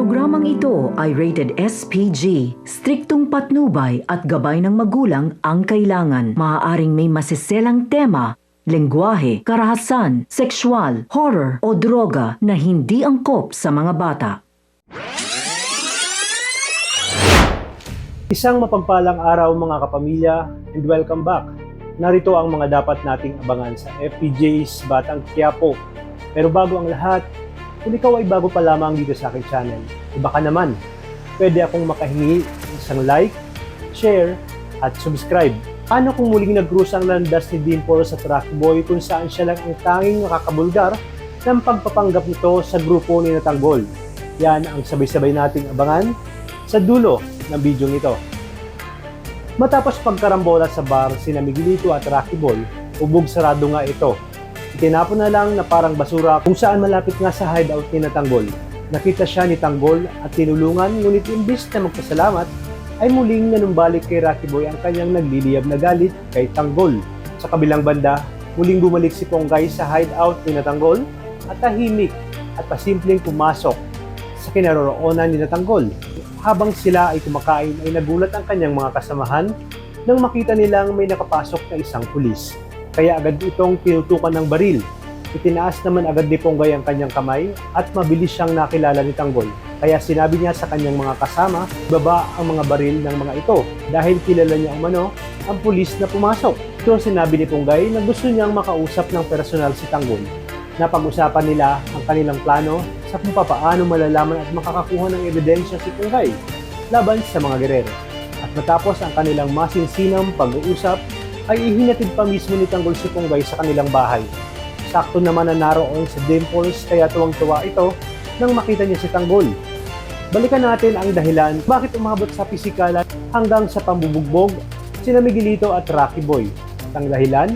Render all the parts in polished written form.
Programang ito ay rated SPG. Striktong patnubay at gabay ng magulang ang kailangan. Maaaring may masiselang tema, lengguwahe, karahasan, sexual, horror o droga na hindi angkop sa mga bata. Isang mapagpalang araw mga kapamilya and welcome back. Narito ang mga dapat nating abangan sa FPJ's Batang Quiapo. Pero bago ang lahat, kung ikaw ay bago pa lamang dito sa aking channel, baka naman, pwede akong makahingi ng isang like, share, at subscribe. Ano kung muling nag-cruise ang landas ni Dimple sa Rocky Boy kung saan siya lang ang tanging nakakabulgar ng pagpapanggap nito sa grupo ni Tanggol? Yan ang sabay-sabay nating abangan sa dulo ng video nito. Matapos pagkarambola sa bar sina Miguelito at Rocky Boy, ubog sarado nga ito. Itinapon na lang na parang basura kung saan malapit nga sa hideout ni Tanggol. Nakita siya ni Tanggol at tinulungan, ngunit imbis na magpasalamat ay muling nanumbalik kay Rocky Boy ang kanyang nagliliyab na galit kay Tanggol. Sa kabilang banda, muling bumalik si Ponggay sa hideout ni Tanggol at tahimik at pasimpleng pumasok sa kinaroroonan ni Tanggol. Habang sila ay kumakain ay nagulat ang kanyang mga kasamahan nang makita nilang may nakapasok na isang pulis. Kaya agad itong tinutukan ng baril. Itinaas naman agad ni Ponggay ang kanyang kamay at mabilis siyang nakilala ni Tanggol. Kaya sinabi niya sa kanyang mga kasama, baba ang mga baril ng mga ito dahil kilala niya umano ang pulis na pumasok. Ito sinabi ni Ponggay na gusto niyang makausap ng personal si Tanggol. Napag-usapan nila ang kanilang plano sa kung paano malalaman at makakakuha ng ebidensya si Ponggay laban sa mga gerero. At matapos ang kanilang masinsinang pag-uusap, ay ihinatid pa mismo ni Tanggol si Ponggay sa kanilang bahay. Sakto naman na naroon sa Dimples kaya tuwang-tuwa ito nang makita niya si Tanggol. Balikan natin ang dahilan bakit umabot sa pisikalan hanggang sa pambubugbog sina Miguelito at Rocky Boy. At ang dahilan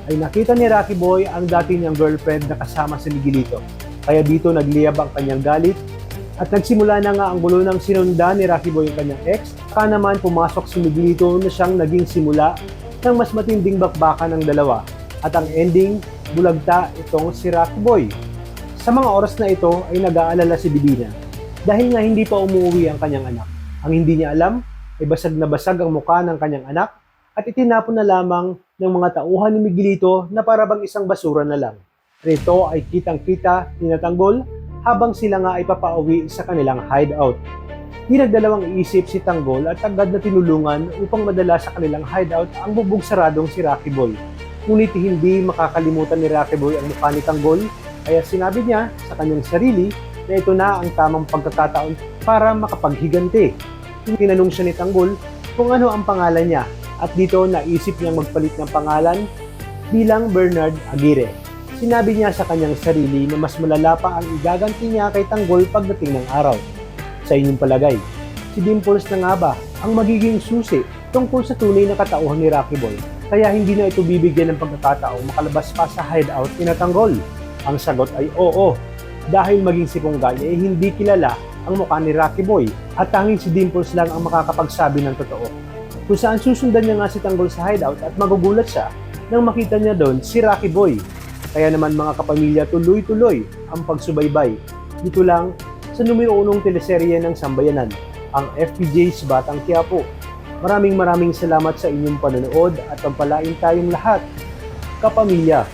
ay nakita ni Rocky Boy ang dati niyang girlfriend na kasama si Miguelito. Kaya dito nagliyab ang kanyang galit at nagsimula na nga ang gulo ng sinundan ni Rocky Boy ang kanyang ex. Saka naman pumasok si Miguelito na siyang naging simula ng mas matinding bakbakan ng dalawa. At ang ending, bulagta itong si Rocky Boy. Sa mga oras na ito ay nag-aalala si Bidina dahil nga hindi pa umuwi ang kanyang anak. Ang hindi niya alam ay basag na basag ang mukha ng kanyang anak at itinapon na lamang ng mga tauhan ni Miguelito na parabang isang basura na lang. Rito ay kitang-kita ni Tanggol habang sila nga ay papauwi sa kanilang hideout. Di nagdalawang isip si Tanggol at agad na tinulungan upang madala sa kanilang hideout ang bubog saradong si Rocky Boy. Ngunit hindi makakalimutan ni Rocky Boy ang mukha ni Tanggol, kaya sinabi niya sa kanyang sarili na ito na ang tamang pagkakataon para makapaghiganti. Tinanong siya ni Tanggol kung ano ang pangalan niya at dito naisip niyang magpalit ng pangalan bilang Bernard Aguirre. Sinabi niya sa kanyang sarili na mas malala pa ang igaganti niya kay Tanggol pagdating ng araw. Sa inyong palagay, si Dimples na nga ba ang magiging susi tungkol sa tunay na katauhan ni Rocky Boy? Kaya hindi na ito bibigyan ng pagkakataong makalabas pa sa hideout ni Tanggol? Ang sagot ay oo, dahil maging si Ponggay ay hindi kilala ang mukha ni Rocky Boy at tanging si Dimples lang ang makakapagsabi ng totoo. Kung saan susundan niya nga si Tanggol sa hideout at magugulat siya nang makita niya doon si Rocky Boy. Kaya naman mga kapamilya, tuloy-tuloy ang pagsubaybay. Dito lang sa numero 1 teleserye ng Sambayanan, ang FPJ's Batang Quiapo. Maraming salamat sa inyong panonood at pagpalain tayong lahat, kapamilya.